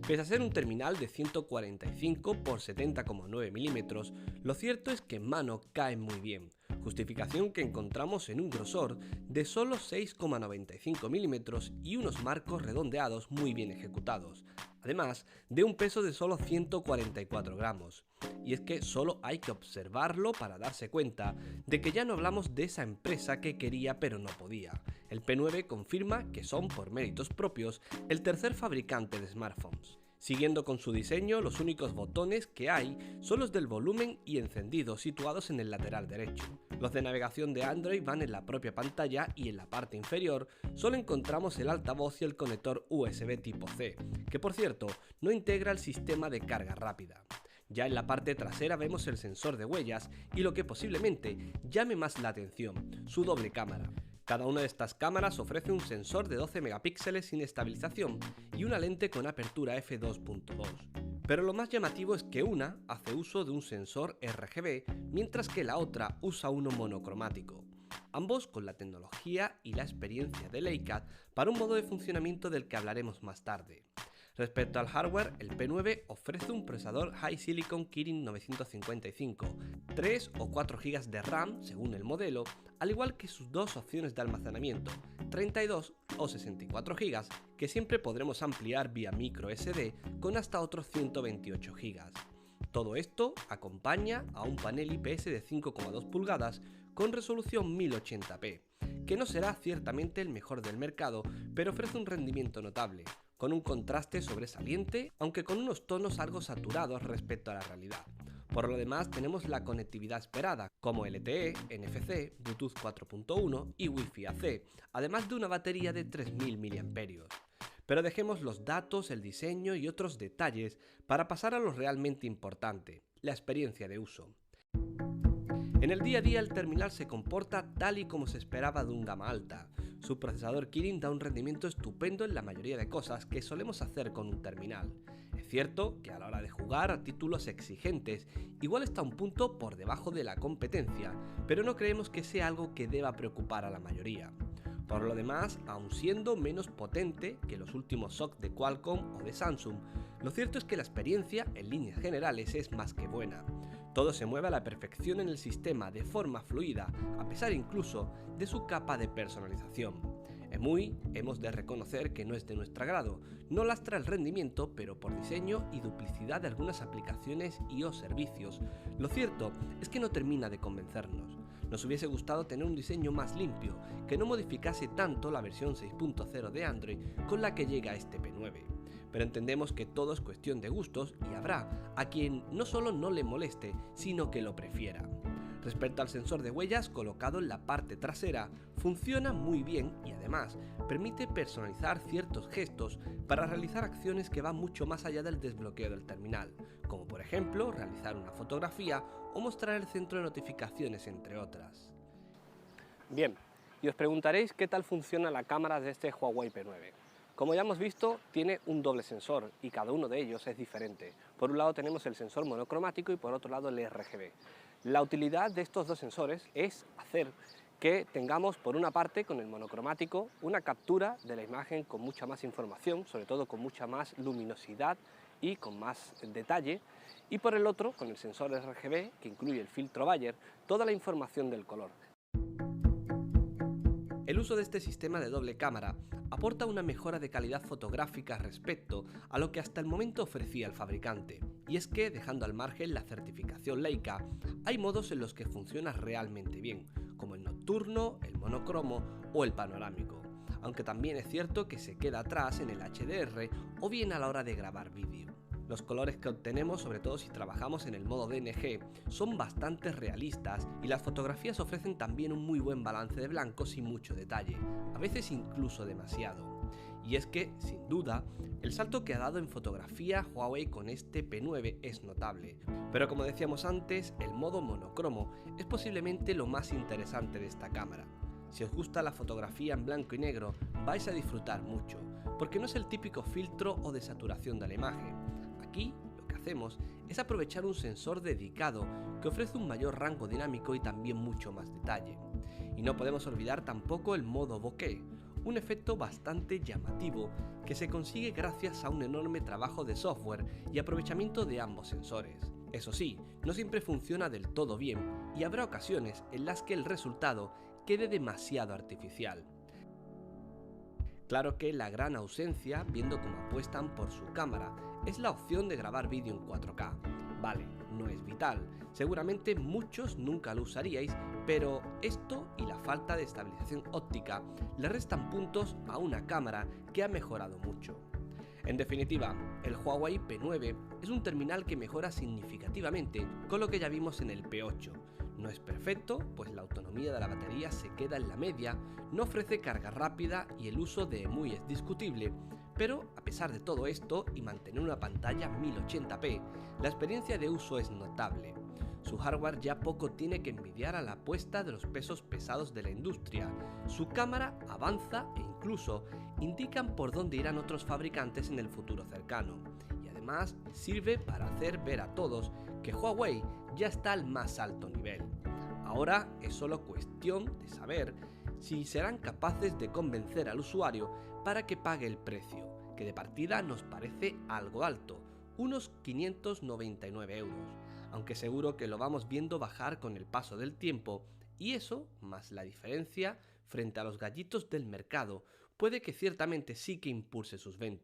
Pese a ser un terminal de 145 x 70,9 milímetros, lo cierto es que en mano cae muy bien, justificación que encontramos en un grosor de solo 6,95 milímetros y unos marcos redondeados muy bien ejecutados, además de un peso de solo 144 gramos. Y es que solo hay que observarlo para darse cuenta de que ya no hablamos de esa empresa que quería pero no podía. El P9 confirma que son, por méritos propios, el tercer fabricante de smartphones. Siguiendo con su diseño, los únicos botones que hay son los del volumen y encendido situados en el lateral derecho. Los de navegación de Android van en la propia pantalla y en la parte inferior solo encontramos el altavoz y el conector USB tipo C, que por cierto no integra el sistema de carga rápida. Ya en la parte trasera vemos el sensor de huellas y lo que posiblemente llame más la atención, su doble cámara. Cada una de estas cámaras ofrece un sensor de 12 megapíxeles sin estabilización y una lente con apertura f2.2. Pero lo más llamativo es que una hace uso de un sensor RGB, mientras que la otra usa uno monocromático. Ambos con la tecnología y la experiencia de Leica para un modo de funcionamiento del que hablaremos más tarde. Respecto al hardware, el P9 ofrece un procesador High Silicon Kirin 955, 3 o 4 GB de RAM según el modelo, al igual que sus dos opciones de almacenamiento, 32 o 64 GB, que siempre podremos ampliar vía micro SD con hasta otros 128 GB. Todo esto acompaña a un panel IPS de 5,2 pulgadas con resolución 1080p, que no será ciertamente el mejor del mercado, pero ofrece un rendimiento notable, con un contraste sobresaliente, aunque con unos tonos algo saturados respecto a la realidad. Por lo demás tenemos la conectividad esperada, como LTE, NFC, Bluetooth 4.1 y Wi-Fi AC, además de una batería de 3000 mAh. Pero dejemos los datos, el diseño y otros detalles para pasar a lo realmente importante, la experiencia de uso. En el día a día el terminal se comporta tal y como se esperaba de un gama alta. Su procesador Kirin da un rendimiento estupendo en la mayoría de cosas que solemos hacer con un terminal. Es cierto que a la hora de jugar a títulos exigentes, igual está un punto por debajo de la competencia, pero no creemos que sea algo que deba preocupar a la mayoría. Por lo demás, aun siendo menos potente que los últimos SoC de Qualcomm o de Samsung, lo cierto es que la experiencia en líneas generales es más que buena. Todo se mueve a la perfección en el sistema de forma fluida, a pesar incluso de su capa de personalización. EMUI hemos de reconocer que no es de nuestro agrado, no lastra el rendimiento, pero por diseño y duplicidad de algunas aplicaciones y o servicios, lo cierto es que no termina de convencernos. Nos hubiese gustado tener un diseño más limpio, que no modificase tanto la versión 6.0 de Android con la que llega este P9. Pero entendemos que todo es cuestión de gustos y habrá a quien no solo no le moleste, sino que lo prefiera. Respecto al sensor de huellas colocado en la parte trasera, funciona muy bien y además permite personalizar ciertos gestos para realizar acciones que van mucho más allá del desbloqueo del terminal, como por ejemplo realizar una fotografía o mostrar el centro de notificaciones, entre otras. Bien, y os preguntaréis qué tal funciona la cámara de este Huawei P9. Como ya hemos visto, tiene un doble sensor y cada uno de ellos es diferente. Por un lado tenemos el sensor monocromático y por otro lado el RGB. La utilidad de estos dos sensores es hacer que tengamos, por una parte, con el monocromático, una captura de la imagen con mucha más información, sobre todo con mucha más luminosidad y con más detalle, y por el otro, con el sensor RGB, que incluye el filtro Bayer, toda la información del color. El uso de este sistema de doble cámara aporta una mejora de calidad fotográfica respecto a lo que hasta el momento ofrecía el fabricante, y es que, dejando al margen la certificación Leica, hay modos en los que funciona realmente bien, como el nocturno, el monocromo o el panorámico, aunque también es cierto que se queda atrás en el HDR o bien a la hora de grabar vídeo. Los colores que obtenemos, sobre todo si trabajamos en el modo DNG, son bastante realistas y las fotografías ofrecen también un muy buen balance de blancos y mucho detalle, a veces incluso demasiado. Y es que, sin duda, el salto que ha dado en fotografía Huawei con este P9 es notable. Pero como decíamos antes, el modo monocromo es posiblemente lo más interesante de esta cámara. Si os gusta la fotografía en blanco y negro, vais a disfrutar mucho, porque no es el típico filtro o desaturación de la imagen. Aquí lo que hacemos es aprovechar un sensor dedicado que ofrece un mayor rango dinámico y también mucho más detalle. Y no podemos olvidar tampoco el modo bokeh, un efecto bastante llamativo que se consigue gracias a un enorme trabajo de software y aprovechamiento de ambos sensores. Eso sí, no siempre funciona del todo bien y habrá ocasiones en las que el resultado quede demasiado artificial. Claro que la gran ausencia, viendo cómo apuestan por su cámara, es la opción de grabar vídeo en 4K. Vale, no es vital, seguramente muchos nunca lo usaríais, pero esto y la falta de estabilización óptica le restan puntos a una cámara que ha mejorado mucho. En definitiva, el Huawei P9 es un terminal que mejora significativamente con lo que ya vimos en el P8. No es perfecto, pues la autonomía de la batería se queda en la media, no ofrece carga rápida y el uso de EMUI es discutible, pero a pesar de todo esto y mantener una pantalla 1080p, la experiencia de uso es notable. Su hardware ya poco tiene que envidiar a la apuesta de los pesos pesados de la industria. Su cámara avanza e incluso indican por dónde irán otros fabricantes en el futuro cercano. Y además sirve para hacer ver a todos que Huawei ya está al más alto nivel. Ahora es solo cuestión de saber si serán capaces de convencer al usuario para que pague el precio, que de partida nos parece algo alto, unos 599 euros, aunque seguro que lo vamos viendo bajar con el paso del tiempo, y eso, más la diferencia frente a los gallitos del mercado, puede que ciertamente sí que impulse sus ventas.